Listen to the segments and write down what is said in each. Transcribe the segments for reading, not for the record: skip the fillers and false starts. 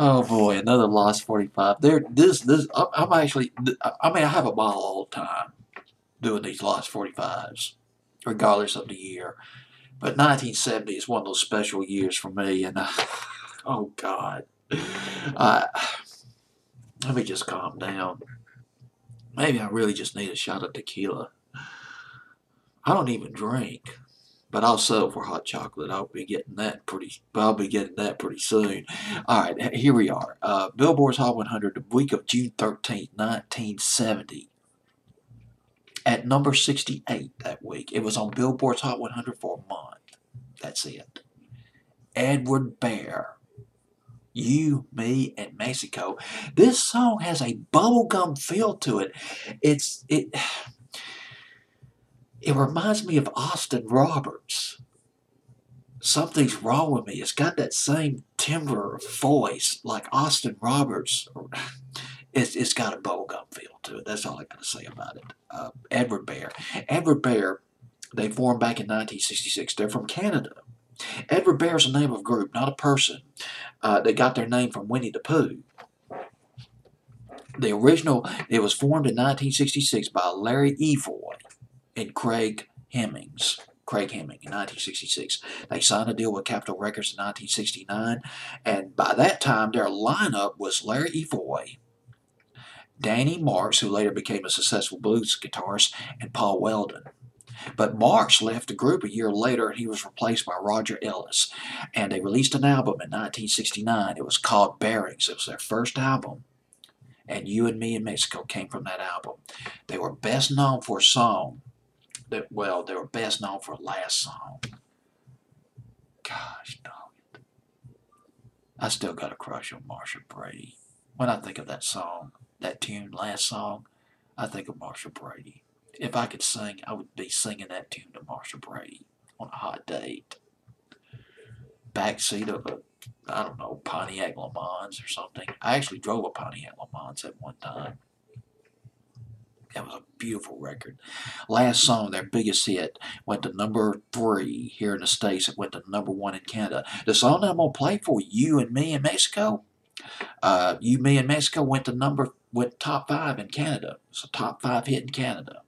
Oh boy, another Lost 45. There, I'm actually, I mean, I have a ball all the time doing these Lost 45s, regardless of the year. But 1970 is one of those special years for me, and oh God, uh, let me just calm down. Maybe I really just need a shot of tequila. I don't even drink, but I'll settle for hot chocolate. I'll be getting that pretty soon. All right, here we are. Billboard's Hot 100, the week of June 13th, 1970. At number 68 that week. It was on Billboard's Hot 100 for a month. That's it. Edward Bear. You, Me, and Mexico. This song has a bubblegum feel to it. It it reminds me of Austin Roberts. Something's wrong with me. It's got that same timbre of voice like Austin Roberts. It's got a bubblegum feel to it. That's all I got to say about it. Edward Bear. Edward Bear, they formed back in 1966. They're from Canada. Edward Bear is the name of a group, not a person. They got their name from Winnie the Pooh. It was formed in 1966 by Larry Evoy and Craig Hemmings. Craig Hemming in 1966. They signed a deal with Capitol Records in 1969, and by that time their lineup was Larry Evoy, Danny Marks, who later became a successful blues guitarist, and Paul Weldon. But Marks left the group a year later and he was replaced by Roger Ellis. And they released an album in 1969. It was called Bearings. It was their first album. And You and Me in Mexico came from that album. They were best known for a song. They were best known for a last song. Gosh dog it. I still got a crush on Marsha Brady. When I think of that song, that tune, last song, I think of Marsha Brady. If I could sing, I would be singing that tune to Marsha Brady on a hot date. Backseat of I don't know, Pontiac Le Mans or something. I actually drove a Pontiac Le Mans at one time. That was a beautiful record. Last song, their biggest hit, went to number 3 here in the States. It went to number 1 in Canada. The song that I'm going to play for You and Me in Mexico, You, Me in Mexico went top 5 in Canada. It's a top 5 hit in Canada.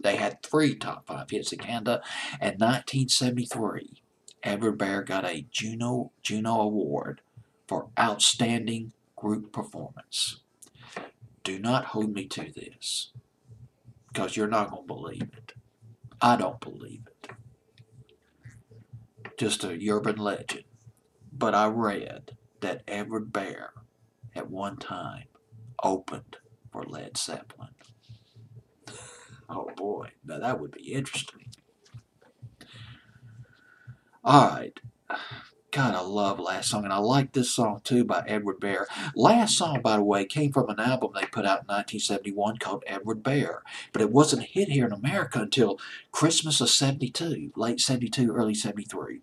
They had 3 top 5 hits in Canada. In 1973, Edward Bear got a Juno Award for Outstanding Group Performance. Do not hold me to this, because you're not going to believe it. I don't believe it. Just a urban legend. But I read that Edward Bear at one time opened for Led Zeppelin. Oh boy, now that would be interesting. Alright. God, I love Last Song, and I like this song too by Edward Bear. Last Song, by the way, came from an album they put out in 1971 called Edward Bear, but it wasn't a hit here in America until Christmas of 72, late 72, early 73.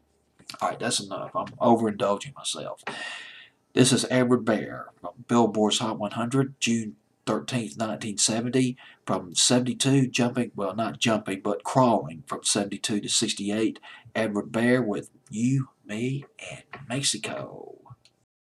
Alright, that's enough. I'm overindulging myself. This is Edward Bear from Billboard's Hot 100, June 13th, 1970, from 72, not jumping, but crawling from 72 to 68. Edward Bear with You, Me, and Mexico.